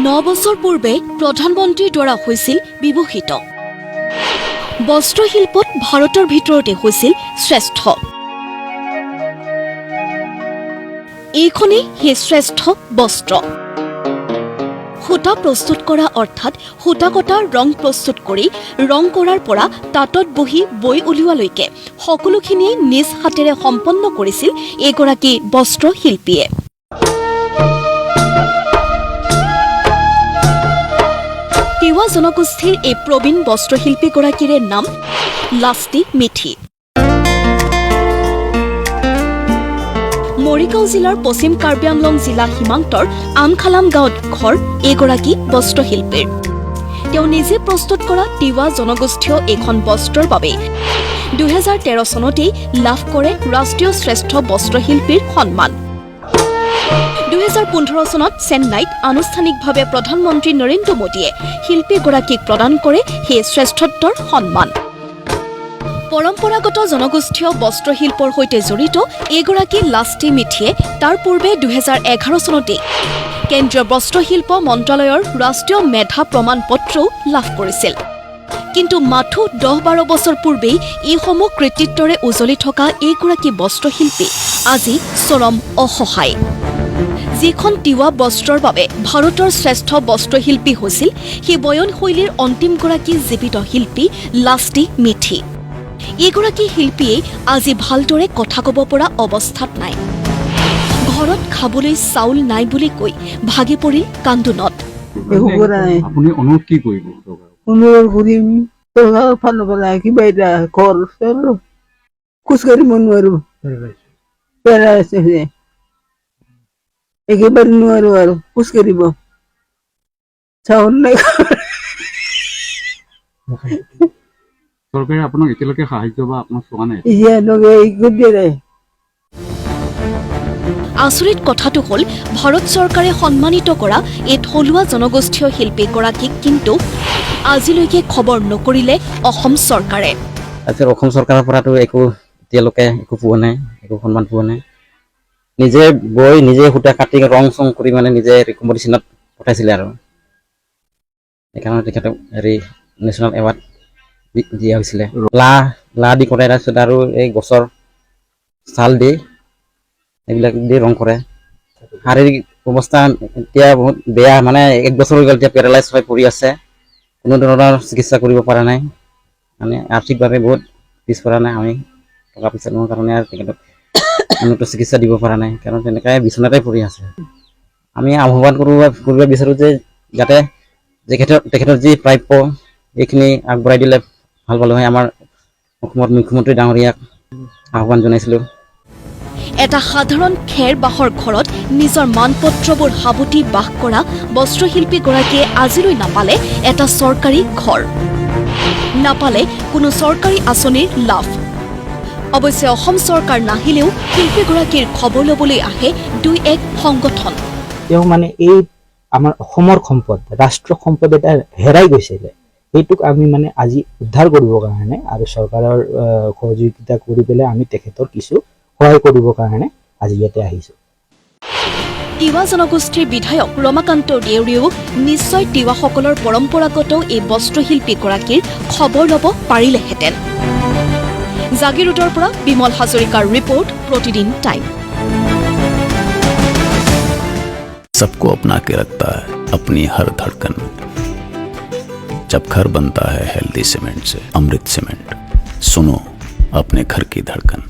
9 বছৰ পূৰ্বে প্ৰধানমন্ত্ৰীৰ দ্বাৰা হৈছিল বিভূষিত বস্ত্ৰশিল্পত ভাৰতৰ ভিতৰতে হৈছিল শ্ৰেষ্ঠ। এইখনেই সেই শ্ৰেষ্ঠ বস্ত্ৰ। সূতা প্ৰস্তুত কৰা অৰ্থাৎ সূতা কটা ৰং প্ৰস্তুত কৰি ৰং কৰাৰ পৰা তাঁতত বহি বৈ উলিওৱালৈকে সকলোখিনিয়ে নিজ হাতেৰে সম্পন্ন কৰিছিল এগৰাকী বস্ত্ৰশিল্পীয়ে। তিৱা জনগোষ্ঠীৰ এই প্ৰবীণ বস্ত্ৰশিল্পীগৰাকীৰে নাম লাষ্টি মিথি। মৰিগাঁও জিলাৰ পশ্চিম কাৰ্বি আংলং জিলা সীমান্তৰ আমখালাম গাঁৱত ঘৰ এইগৰাকী বস্ত্ৰশিল্পীৰ। তেওঁ নিজে প্ৰস্তুত কৰা তিৱা জনগোষ্ঠীয় এইখন বস্ত্ৰৰ বাবে 2013 চনতেই লাভ কৰে ৰাষ্ট্ৰীয় শ্ৰেষ্ঠ বস্ত্ৰশিল্পীৰ সন্মান। 2015 চনত চেন্নাইত আনুষ্ঠানিকভাৱে প্ৰধানমন্ত্ৰী নৰেন্দ্ৰ মোদীয়ে শিল্পীগৰাকীক প্ৰদান কৰে সেই শ্ৰেষ্ঠত্বৰ সন্মান। পৰম্পৰাগত জনগোষ্ঠীয় বস্ত্ৰশিল্পৰ সৈতে জড়িত এইগৰাকী লাষ্টি মিথিয়ে তাৰ পূৰ্বে 2011 চনতে কেন্দ্ৰীয় বস্ত্ৰশিল্প মন্ত্ৰালয়ৰ ৰাষ্ট্ৰীয় মেধা প্ৰমাণ পত্ৰও লাভ কৰিছিল। কিন্তু মাথো 10-12 বছৰ পূৰ্বেই এইসমূহ কৃতিত্বৰে উজলি থকা এইগৰাকী বস্ত্ৰশিল্পী আজি চৰম অসহায়। যিখন তিৱা বস্ত্ৰৰ বাবে ভাৰতৰ শ্ৰেষ্ঠ বস্ত্ৰশিল্পী হৈছিল সেই বয়নশৈলীৰ অন্তিমগৰাকী জীৱিত শিল্পী লাষ্টি মিথি। এইগৰাকী শিল্পীয়ে আজি ভালদৰে কথা ক'ব পৰা অৱস্থাত নাই। ঘৰত খাবলৈ চাউল নাই বুলি কৈ ভাগি পৰিল কান্দোনত। আপুনি অনুৰোধ কি কৰিব? অনুৰোধ কৰিম চৰকাৰৰ ফালৰ পৰা কিবা এটা ঘৰ খোজ কাঢ়িব নোৱাৰো, একেবাৰে নোৱাৰো আৰু খোজ কাঢ়িব। চাউল নাই। চৰকাৰে আপোনাক এতিয়ালৈকে সাহায্য বা আপোনাক চোৱা নাই? আচৰিত কথাটো হ'ল ভাৰত চৰকাৰে সন্মানিত কৰা এই থলুৱা জনগোষ্ঠীয় শিল্পীগৰাকীক কিন্তু আজিলৈকে খবৰ নকৰিলে অসম চৰকাৰে। অসম চৰকাৰৰ পৰাতো এতিয়ালৈকে একো পোৱা নাই, একো সন্মান পোৱা নাই। নিজে বৈ নিজে সূতা কাটি ৰং চং কৰি নিজে কম্পিটিশ্যনত পঠাইছিলে আৰু সেইকাৰণে তেখেতক নেশ্যনেল এৱাৰ্ড দিয়া হৈছিলে। লা দি কৰে, তাৰপিছত আৰু এই গছৰ ছাল দি এইবিলাক দি ৰং কৰে। শাৰীৰিক অৱস্থা এতিয়া বহুত বেয়া, 1 বছৰ হৈ গ'ল এতিয়া পেৰালাইজ হৈ পৰি আছে। কোনো ধৰণৰ চিকিৎসা কৰিব পৰা নাই, আৰ্থিকভাৱে বহুত পিছপৰা নাই। আমি টকা পইচা নোহোৱাৰ কাৰণে আৰু তেখেতক উন্নত চিকিৎসা দিব পৰা নাই, কাৰণ তেনেকৈ বিচনাতে পৰি আছে। আমি আহ্বান কৰিব বিচাৰোঁ যে যাতে তেখেতৰ যি প্ৰাপ্য এইখিনি আগবঢ়াই দিলে ভাল পালোঁ হয়। আমাৰ অসমৰ মুখ্যমন্ত্ৰী ডাঙৰীয়াক আহ্বান জনাইছিলোঁ। এটা সাধাৰণ খেৰ বাঁহৰ ঘৰত নিজৰ মানপত্ৰবোৰ সাৱটি বাস কৰা বস্ত্ৰশিল্পীগৰাকীয়ে আজিলৈ নাপালে এটা চৰকাৰী ঘৰ, নাপালে কোনো চৰকাৰী আঁচনিৰ লাভ। অৱশ্যে অসম চৰকাৰ নাহিলেও শিল্পীগৰাকীৰ খবৰ ল'বলৈ আহে 2-1 সংগঠন। তেওঁ এই আমাৰ অসমৰ সম্পদ, ৰাষ্ট্ৰীয় সম্পদ এটা হেৰাই গৈছিলে, সেইটোক আমি আজি উদ্ধাৰ কৰিবৰ কাৰণে আৰু চৰকাৰৰ সহযোগিতা কৰি পেলাই আমি তেখেতৰ কিছু সহায় কৰিবৰ কাৰণে আজি ইয়াতে আহিছোঁ। তিৱা জনগোষ্ঠীৰ বিধায়ক ৰমাকান্ত দেউৰীয়েও নিশ্চয় তিৱাসকলৰ পৰম্পৰাগত এই বস্ত্ৰশিল্পীগৰাকীৰ খবৰ ল'ব পাৰিলেহেঁতেন। জাগিৰোডৰ পৰা বিমল হাজৰিকাৰ ৰিপৰ্ট, প্ৰতিদিন টাইম। सबको अपना के रखता है अपनी हर धड़कन में। जब घर बनता है हेल्दी सीमेंट से, अमृत सीमेंट, सुनो अपने घर की धड़कन।